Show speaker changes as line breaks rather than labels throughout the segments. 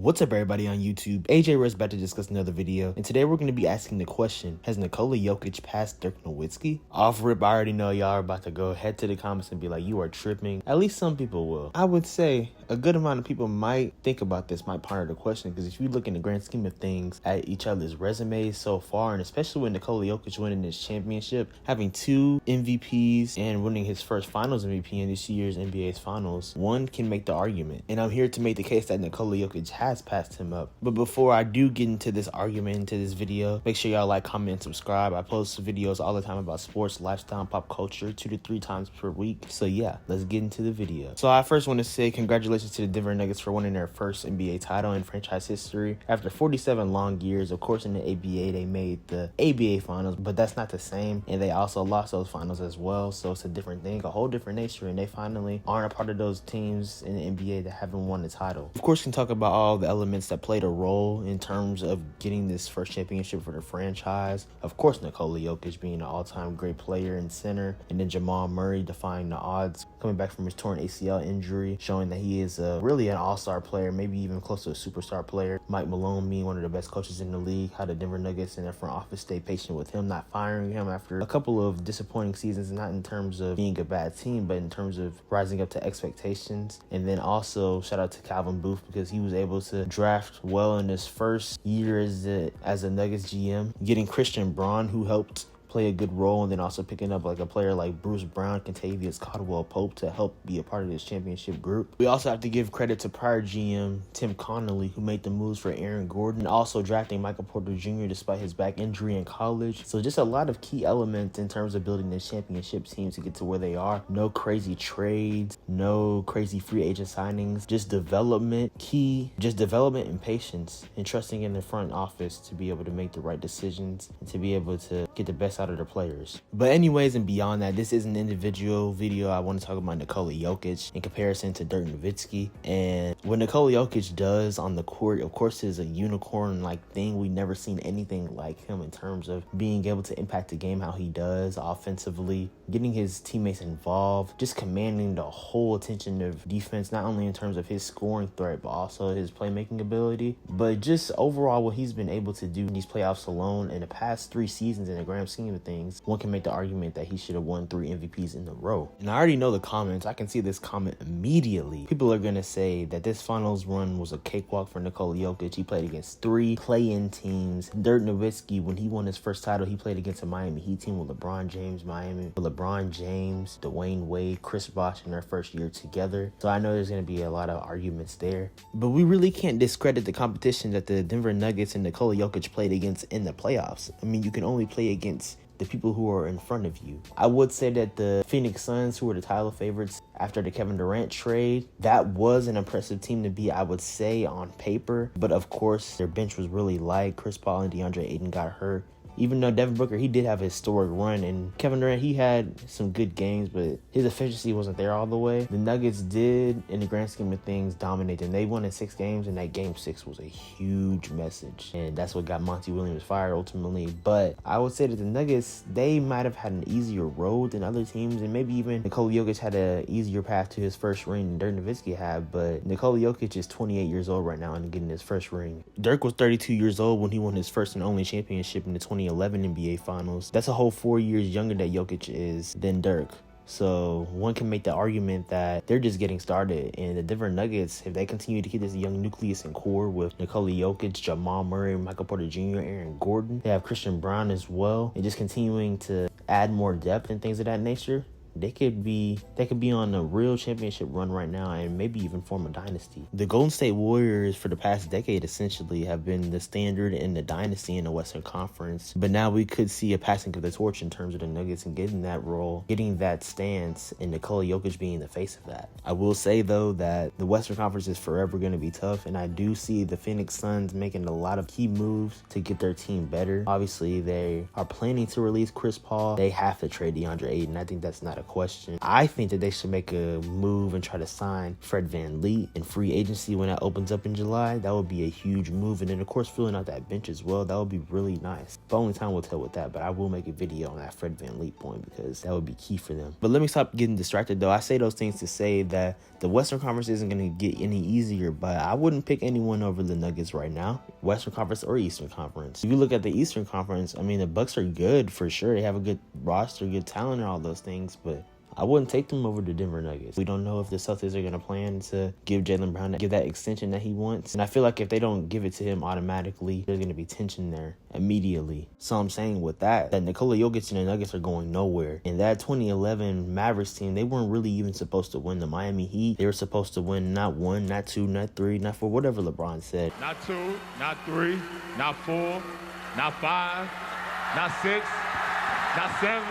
What's up, everybody on YouTube? AJ Rose about to discuss another video, and today we're going to be asking the question, has Nikola Jokić passed Dirk Nowitzki? Off rip, I already know y'all are about to go head to the comments and be like, you are tripping. At least some people will. I would say a good amount of people might think about this, might ponder the question, because if you look in the grand scheme of things at each other's resumes so far, and especially with Nikola Jokić winning this championship, having 2 MVPs and winning his first finals MVP in this year's NBA's finals, one can make the argument. And I'm here to make the case that Nikola Jokić has passed him up. But before I do get into this argument, into this video, make sure y'all like, comment, and subscribe. I post videos all the time about sports, lifestyle, and pop culture 2 to 3 times per week. So yeah, let's get into the video. So I first want to say congratulations to the Denver Nuggets for winning their first NBA title in franchise history. After 47 long years, of course, in the ABA, they made the ABA finals, but that's not the same. And they also lost those finals as well. So it's a different thing, a whole different nature. And they finally aren't a part of those teams in the NBA that haven't won the title. Of course, we can talk about all the elements that played a role in terms of getting this first championship for the franchise. Of course, Nikola Jokić being an all-time great player and center, and then Jamal Murray defying the odds, coming back from his torn ACL injury, showing that he is really an all-star player, maybe even close to a superstar player. Mike Malone being one of the best coaches in the league, how the Denver Nuggets and their front office stay patient with him, not firing him after a couple of disappointing seasons, not in terms of being a bad team, but in terms of rising up to expectations. And then also shout out to Calvin Booth, because he was able to draft well in his first year as a Nuggets GM, getting Christian Braun, who helped play a good role, and then also picking up like a player like Bruce Brown, Kentavious Caldwell-Pope to help be a part of this championship group. We also have to give credit to prior GM Tim Connolly, who made the moves for Aaron Gordon, also drafting Michael Porter Jr. despite his back injury in college. So just a lot of key elements in terms of building this championship team to get to where they are. No crazy trades, no crazy free agent signings, just development and patience, and trusting in the front office to be able to make the right decisions and to be able to get the best out of their players. But anyways, and beyond that, this is an individual video. I want to talk about Nikola Jokić in comparison to Dirk Nowitzki. And what Nikola Jokić does on the court, of course, is a unicorn-like thing. We've never seen anything like him in terms of being able to impact the game how he does offensively, getting his teammates involved, just commanding the whole attention of defense, not only in terms of his scoring threat, but also his playmaking ability. But just overall, what he's been able to do in these playoffs alone in the past 3 seasons in the grand scheme of things, one can make the argument that he should have won 3 MVPs in a row. And I already know the comments. I can see this comment immediately. People are going to say that this finals run was a cakewalk for Nikola Jokić. He played against 3 play-in teams. Dirk Nowitzki, when he won his first title, he played against a Miami Heat team with LeBron James, Dwayne Wade, Chris Bosh in their first year together. So I know there's going to be a lot of arguments there. But we really can't discredit the competition that the Denver Nuggets and Nikola Jokić played against in the playoffs. I mean, you can only play against the people who are in front of you. I would say that the Phoenix Suns, who were the title favorites after the Kevin Durant trade, that was an impressive team to beat, I would say, on paper. But of course, their bench was really light. Chris Paul and DeAndre Ayton got hurt. Even though Devin Booker, he did have a historic run, and Kevin Durant, he had some good games, but his efficiency wasn't there all the way. The Nuggets did, in the grand scheme of things, dominate them. They won in 6 games, and that game 6 was a huge message, and that's what got Monty Williams fired ultimately. But I would say that the Nuggets, they might have had an easier road than other teams, and maybe even Nikola Jokić had an easier path to his first ring than Dirk Nowitzki had. But Nikola Jokić is 28 years old right now and getting his first ring. Dirk was 32 years old when he won his first and only championship in the 2011 NBA Finals. That's a whole 4 years younger that Jokić is than Dirk. So one can make the argument that they're just getting started. And the Denver Nuggets, if they continue to keep this young nucleus and core with Nikola Jokić, Jamal Murray, Michael Porter Jr., Aaron Gordon, they have Christian Braun as well, and just continuing to add more depth and things of that nature, they could be on a real championship run right now and maybe even form a dynasty. The Golden State Warriors for the past decade essentially have been the standard in the dynasty in the Western Conference, but now we could see a passing of the torch in terms of the Nuggets and getting that role, getting that stance, and Nikola Jokić being the face of that. I will say though that the Western Conference is forever going to be tough, and I do see the Phoenix Suns making a lot of key moves to get their team better. Obviously, they are planning to release Chris Paul. They have to trade DeAndre Ayton. I think that's not a of question. I think that they should make a move and try to sign Fred VanVleet in free agency when that opens up in July. That would be a huge move. And then, of course, filling out that bench as well. That would be really nice. But only time will tell with that. But I will make a video on that Fred VanVleet point because that would be key for them. But let me stop getting distracted, though. I say those things to say that the Western Conference isn't going to get any easier, but I wouldn't pick anyone over the Nuggets right now. Western Conference or Eastern Conference. If you look at the Eastern Conference, I mean, the Bucks are good for sure. They have a good roster, good talent, and all those things, but I wouldn't take them over the Denver Nuggets. We don't know if the Celtics are going to plan to give Jaylen Brown that extension that he wants. And I feel like if they don't give it to him automatically, there's going to be tension there immediately. So I'm saying with that Nikola Jokić and the Nuggets are going nowhere. And that 2011 Mavericks team, they weren't really even supposed to win the Miami Heat. They were supposed to win not 1, not 2, not 3, not 4, whatever LeBron said.
Not 2, not 3, not 4, not 5, not 6, not 7.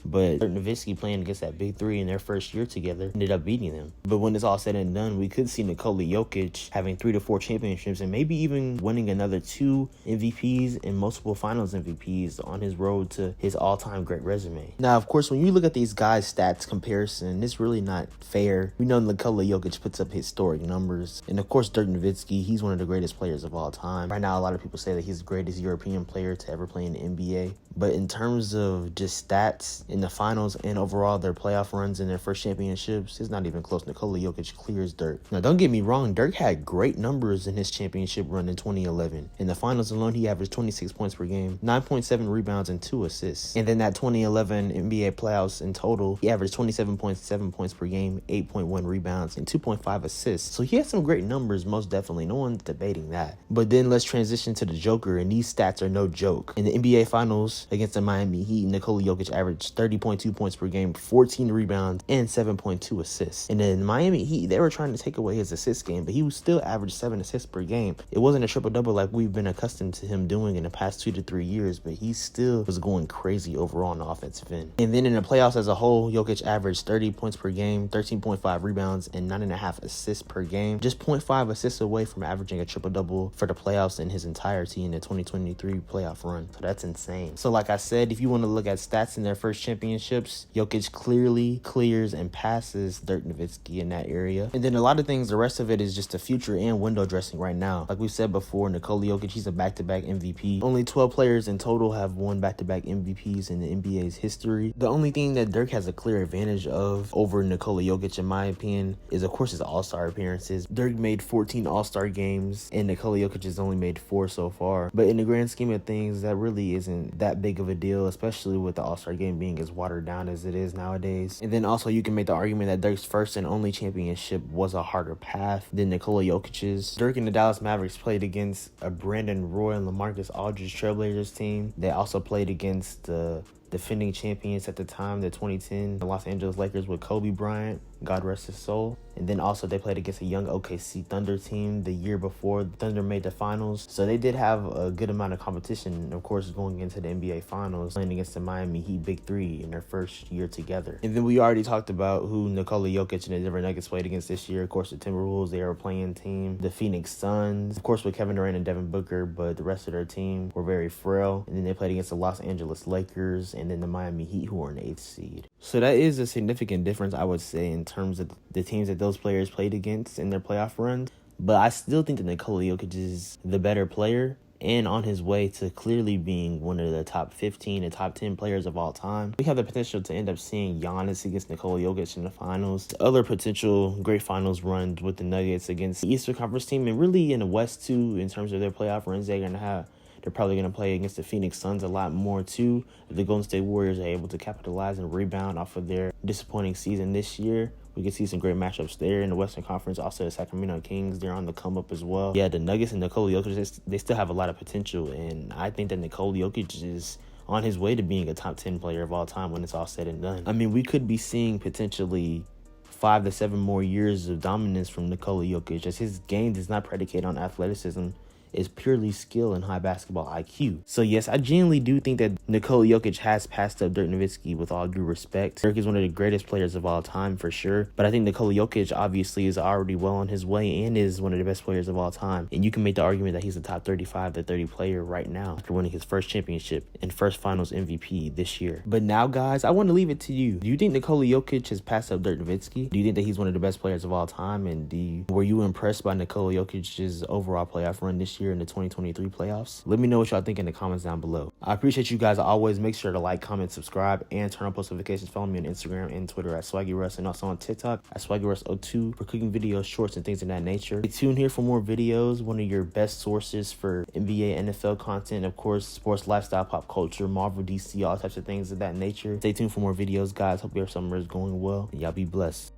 But Dirk Nowitzki playing against that big three in their first year together ended up beating them. But when it's all said and done, we could see Nikola Jokić having 3 to 4 championships and maybe even winning another 2 MVPs and multiple finals MVPs on his road to his all-time great resume. Now, of course, when you look at these guys' stats comparison, it's really not fair. We know Nikola Jokić puts up historic numbers. And of course, Dirk Nowitzki, he's one of the greatest players of all time. Right now, a lot of people say that he's the greatest European player to ever play in the NBA. But in terms of just stats in the finals and overall their playoff runs in their first championships, it's not even close. Nikola Jokić clears Dirk. Now, don't get me wrong, Dirk had great numbers in his championship run in 2011. In the finals alone, he averaged 26 points per game, 9.7 rebounds, and 2 assists. And then that 2011 NBA playoffs in total, he averaged 27.7 points per game, 8.1 rebounds, and 2.5 assists. So he had some great numbers, most definitely. No one's debating that. But then let's transition to the Joker, and these stats are no joke. In the NBA finals, against the Miami Heat, Nikola Jokić averaged 30.2 points per game, 14 rebounds, and 7.2 assists. And then Miami Heat, they were trying to take away his assist game, but he was still averaged 7 assists per game. It wasn't a triple-double like we've been accustomed to him doing in the past 2 to 3 years, but he still was going crazy overall on the offensive end. And then in the playoffs as a whole, Jokić averaged 30 points per game, 13.5 rebounds, and 9.5 assists per game. Just 0.5 assists away from averaging a triple-double for the playoffs in his entirety in the 2023 playoff run. So that's insane. So like I said, if you want to look at stats in their first championships, Jokić clearly clears and passes Dirk Nowitzki in that area. And then a lot of things, the rest of it is just the future and window dressing right now. Like we said before, Nikola Jokić, he's a back-to-back MVP. Only 12 players in total have won back-to-back MVPs in the NBA's history. The only thing that Dirk has a clear advantage of over Nikola Jokić, in my opinion, is of course his all-star appearances. Dirk made 14 all-star games and Nikola Jokić has only made 4 so far. But in the grand scheme of things, that really isn't that big of a deal, especially with the all-star game being as watered down as it is nowadays. And then also you can make the argument that Dirk's first and only championship was a harder path than Nikola Jokic's. Dirk and the Dallas Mavericks played against a Brandon Roy and LaMarcus Aldridge Trailblazers team. They also played against the defending champions at the time, the 2010 Los Angeles Lakers with Kobe Bryant, God rest his soul. And then also they played against a young OKC Thunder team the year before the Thunder made the finals. So they did have a good amount of competition, of course, going into the NBA finals, playing against the Miami Heat Big Three in their first year together. And then we already talked about who Nikola Jokić and the Denver Nuggets played against this year. Of course, the Timberwolves, they were a playing team. The Phoenix Suns, of course, with Kevin Durant and Devin Booker, but the rest of their team were very frail. And then they played against the Los Angeles Lakers and then the Miami Heat, who were an 8th seed. So that is a significant difference, I would say, in terms of the teams that those players played against in their playoff runs. But I still think that Nikola Jokić is the better player and on his way to clearly being one of the top 15 and top 10 players of all time. We have the potential to end up seeing Giannis against Nikola Jokić in the finals. The other potential great finals runs with the Nuggets against the Eastern Conference team, and really in the West too, in terms of their playoff runs they're going to have. They're probably going to play against the Phoenix Suns a lot more, too. If the Golden State Warriors are able to capitalize and rebound off of their disappointing season this year, we could see some great matchups there in the Western Conference. Also, the Sacramento Kings, they're on the come up as well. Yeah, the Nuggets and Nikola Jokić, they still have a lot of potential. And I think that Nikola Jokić is on his way to being a top 10 player of all time when it's all said and done. I mean, we could be seeing potentially 5 to 7 more years of dominance from Nikola Jokić, as his game does not predicate on athleticism. is purely skill and high basketball IQ. So yes, I genuinely do think that Nikola Jokić has passed up Dirk Nowitzki with all due respect. Dirk is one of the greatest players of all time for sure, but I think Nikola Jokić obviously is already well on his way and is one of the best players of all time. And you can make the argument that he's a top 35 to 30 player right now after winning his first championship and first finals MVP this year. But now, guys, I want to leave it to you. Do you think Nikola Jokić has passed up Dirk Nowitzki? Do you think that he's one of the best players of all time? And were you impressed by Nikola Jokic's overall playoff run this year in the 2023 playoffs? Let me know what y'all think in the comments down below. I appreciate you guys always. Make sure to like, comment, subscribe, and turn on post notifications. Follow me on Instagram and Twitter at SwaggyRuss, and also on TikTok at SwaggyRuss02 for cooking videos, shorts, and things of that nature. Stay tuned here for more videos. One of your best sources for NBA, NFL content, of course, sports, lifestyle, pop culture, Marvel, DC, all types of things of that nature. Stay tuned for more videos, guys. Hope your summer is going well, and y'all be blessed.